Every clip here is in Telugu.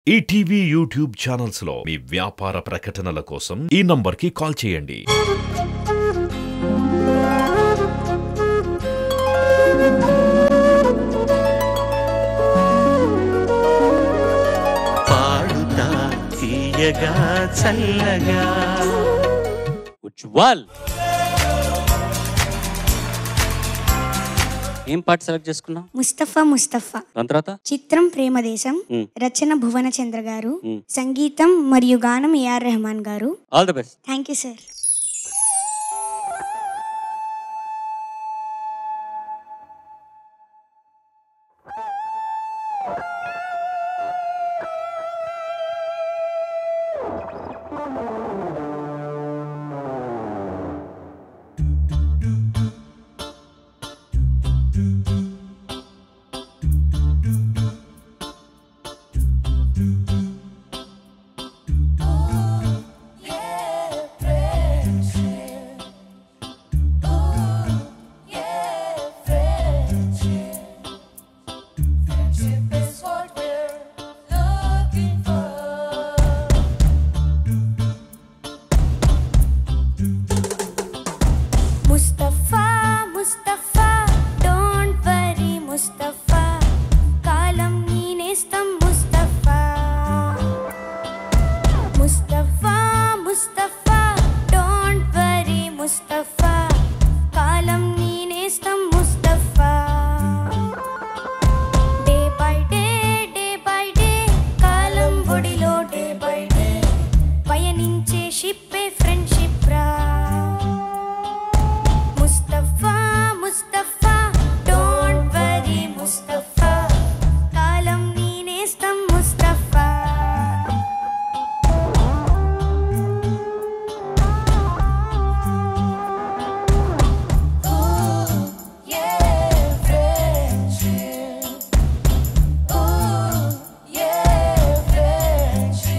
ఈటీవీ యూట్యూబ్ ఛానల్స్ లో మీ వ్యాపార ప్రకటనల కోసం ఈ నంబర్కి కాల్ చేయండి. పాడుతా తీయగా చల్లగా ఉజ్వల్ ఏం పాట సెలెక్ట్ చేసుకున్నావు? ముస్తఫా. దాని తర్వాత చిత్రం ప్రేమదేశం, రచన భువనచంద్ర గారు, సంగీతం మరియు గానం ఏఆర్ రెహమాన్ గారు. All the best. Thank you sir. Mustafa, don't worry Mustafa, kalam neenestam Mustafa. Mustafa, don't worry Mustafa, kalam neenestam Mustafa. Day by day, kalam bodilo day by day, payaninche shippe friendship ra. Mustafa, don't worry Mustafa, kalam neenestam Mustafa. Oh yeah, friendship. Oh yeah, friendship.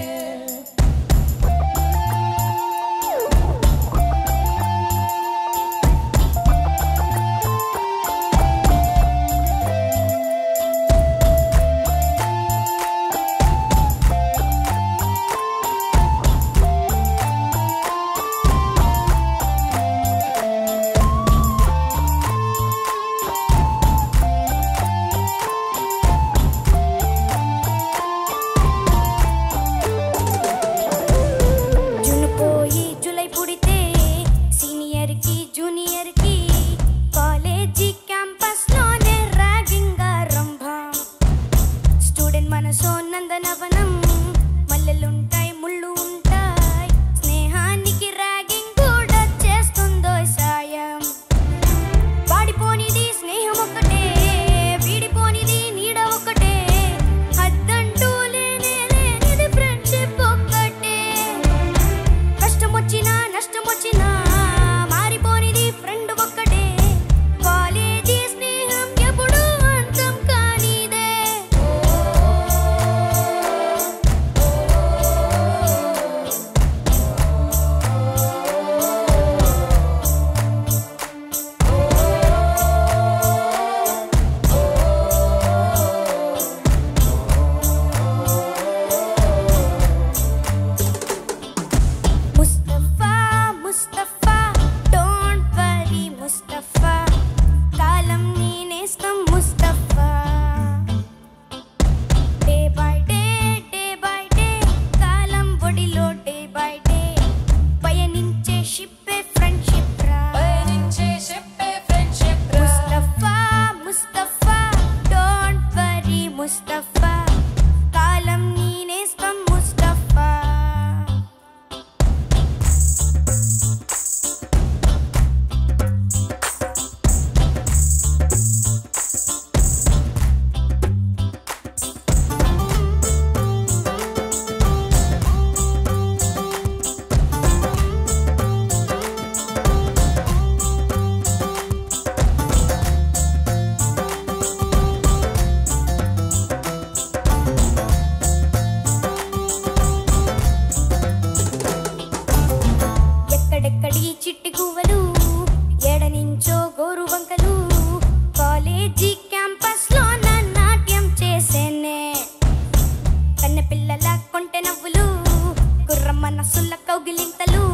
మనసుల కౌగిలింతలు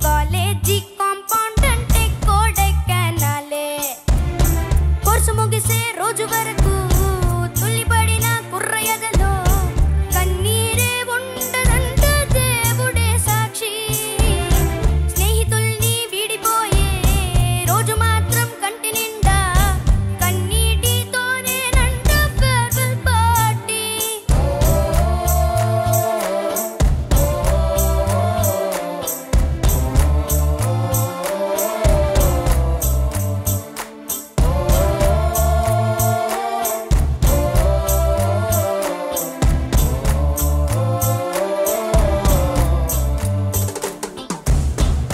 కాలేజీ కాంపౌండ్ అంటే కోడెక్కనాలే కోర్సు ముగిసే రోజు వరకు తుల్లిపడిన కుర్రయగలో కన్నీరే ఉండదంట దేవుడే సాక్షి స్నేహితుల్ని వీడిపోయే రోజు మాత్రం కంటి నిండా కన్నీటితోనేనంట farewell party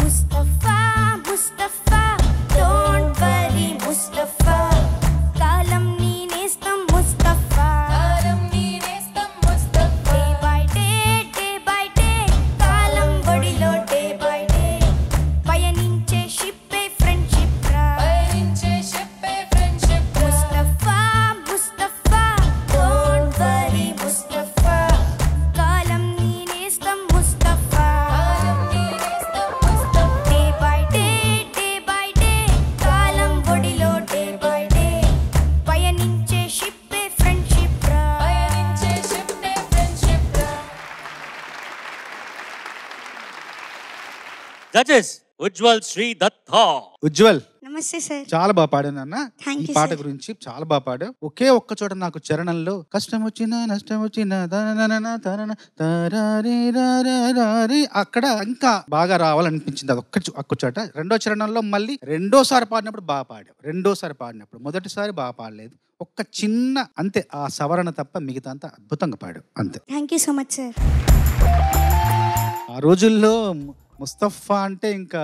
Mustafa Mustafa don't worry Mustafa కాలం నీ నేస్తం ముస్తఫా డే బై డే కాలం ఒడిలో డే బై డే పయనించే షిప్పే ఫ్రెండ్షిప్ రా ముస్తఫా ముస్తఫా డోంట్ వరీ ముస్తఫా కాలం నీ నేస్తం ముస్తఫా డే బై డే కాలం ఒడిలో డే బై డే పయనించే షిప్పే ఫ్రెండ్షిప్ రా జడ్జెస్ ఉజ్వల్ శ్రీ దత్తా. ఉజ్వల్ నమస్తే సార్. చాలా బాగా పాడాను అన్న. Thank ఈ you, పాట sir. గురించి చాలా బాగా పాడావు. ఒకే ఒక్క చోట నాకు చరణంలో కష్టం వచ్చినా నష్టం వచ్చినా అక్కడ ఇంకా బాగా రావాలనిపించింది. అది ఒక్క చోట. రెండో చరణంలో మళ్ళీ రెండోసారి పాడినప్పుడు బాగా పాడావు. రెండోసారి పాడినప్పుడు మొదటిసారి బాగా పాడలేదు. ఒక్క చిన్న అంతే ఆ సవరణ తప్ప మిగతా అంతా అద్భుతంగా పాడావు అంతే. Thank you so much sir. ఆ రోజుల్లో ముస్తఫా అంటే ఇంకా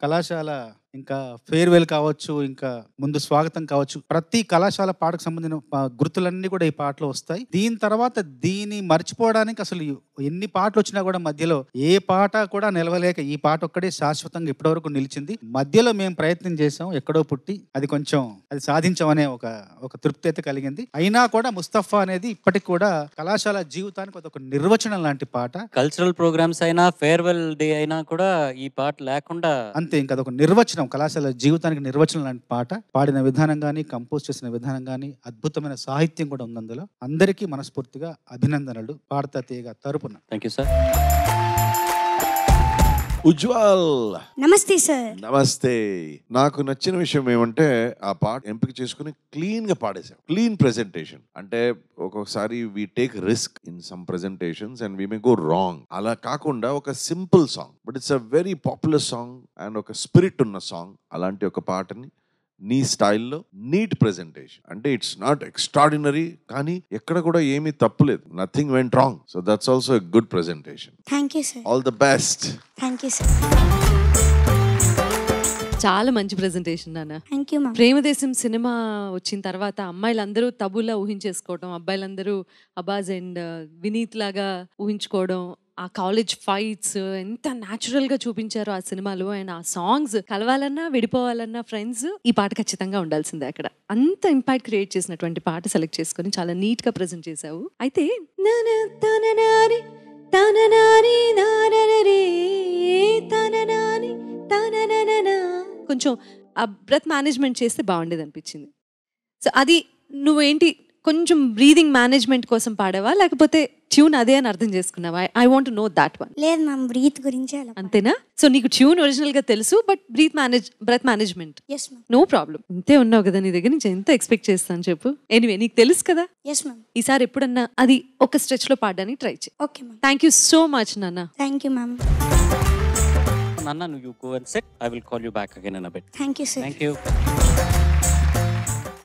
కళాశాల ఇంకా ఫేర్వెల్ కావచ్చు, ఇంకా ముందు స్వాగతం కావచ్చు, ప్రతి కళాశాల పాటకు సంబంధించిన గుర్తులన్నీ కూడా ఈ పాటలో వస్తాయి. దీని తర్వాత దీన్ని మర్చిపోవడానికి అసలు ఎన్ని పాటలు వచ్చినా కూడా మధ్యలో ఏ పాట కూడా నిలవలేక ఈ పాట ఒక్కడే శాశ్వతంగా ఇప్పటివరకు నిలిచింది. మధ్యలో మేము ప్రయత్నం చేసాం, ఎక్కడో పుట్టి అది సాధించామనే ఒక తృప్తి అయితే కలిగింది. అయినా కూడా ముస్తఫా అనేది ఇప్పటికి కూడా కళాశాల జీవితానికి ఒక నిర్వచనం లాంటి పాట. కల్చరల్ ప్రోగ్రామ్స్ అయినా ఫేర్వెల్ డే అయినా కూడా ఈ పాట లేకుండా అంతే, ఇంకా అదొక నిర్వచనం, కళాశాల జీవితానికి నిర్వచనం లాంటి పాట. పాడిన విధానం కానీ, కంపోజ్ చేసిన విధానం కానీ, అద్భుతమైన సాహిత్యం కూడా ఉంది అందులో. అందరికీ మనస్ఫూర్తిగా అభినందనలు పాడతా తీయగ తరపున. Thank you sir. ఉజ్వల్ నమస్తే సార్. నమస్తే. నాకు నచ్చిన విషయం ఏమంటే ఆ పాట ఎంపిక చేసుకుని క్లీన్ గా పాడేసాం. Clean presentation. అంటే ఒక్కొక్కసారి we take risk in some presentations and we may go wrong. అలా కాకుండా ఒక simple song but it's a very popular song and ఒక స్పిరిట్ ఉన్న సాంగ్. అలాంటి ఒక పాటని నీ స్టైల్లో నీట్ ప్రెజెంటేషన్. అంటే ఇట్స్ నాట్ ఎక్స్ట్రాడినరీ కానీ ఎక్కడ కూడా ఏమీ తప్పులేదు. Nothing went wrong. So that's also a good presentation. Thank you sir. All the best. Thank you sir. చాలా మంచి ప్రెజెంటేషన్ నాన్న. Thank you ma'am. Premadesam cinema వచ్చిన తర్వాత అమ్మాయిలందరూ తబులా ఊహించేసుకోవడం, అబ్బాయిలందరూ అబాజ్ అండ్ వినీత్ లాగా ఊహించుకోవడం, ఆ కాలేజ్ ఫైట్స్ ఎంత న్యాచురల్ గా చూపించారు ఆ సినిమాలో. అండ్ ఆ సాంగ్స్ కలవాలన్నా విడిపోవాలన్నా ఫ్రెండ్స్ ఈ పాట ఖచ్చితంగా ఉండాల్సిందే. అక్కడ అంత ఇంపాక్ట్ క్రియేట్ చేసినటువంటి పాట సెలెక్ట్ చేసుకొని చాలా నీట్ గా ప్రెజెంట్ చేసావు. అయితే కొంచెం ఆ బ్రెత్ మేనేజ్మెంట్ చేస్తే బాగుండేది అనిపించింది. సో అది నువ్వేంటి కొంచెం బ్రీదింగ్ మేనేజ్మెంట్ కోసం పాడావా లేకపోతే ట్యూన్ అదే అని అర్థం చేసుకున్నావా? I want know that one. లేదు మ్యామ్, బ్రీత్ గురించి అలా. అంతేనా? సో నీకు ట్యూన్ ఒరిజినల్ గా తెలుసు but breath management yes ma'am. No problem. ఇంతే ఉన్నావు కదా, నీ దగ్గర నుంచి ఎంత ఎక్స్పెక్ట్ చేస్తాను చెప్పు. ఎనీవే నీకు తెలుసు కదా. Yes ma'am. ఈసారి ఎప్పుడన్నా అది ఒక స్ట్రెచ్ లో పాడడానికి ట్రై చేయి. Okay ma'am. Thank you so much నాన్న. Thank you ma'am. Nana, you go and sit. I will call you back again in a bit. Thank you sir. Thank you.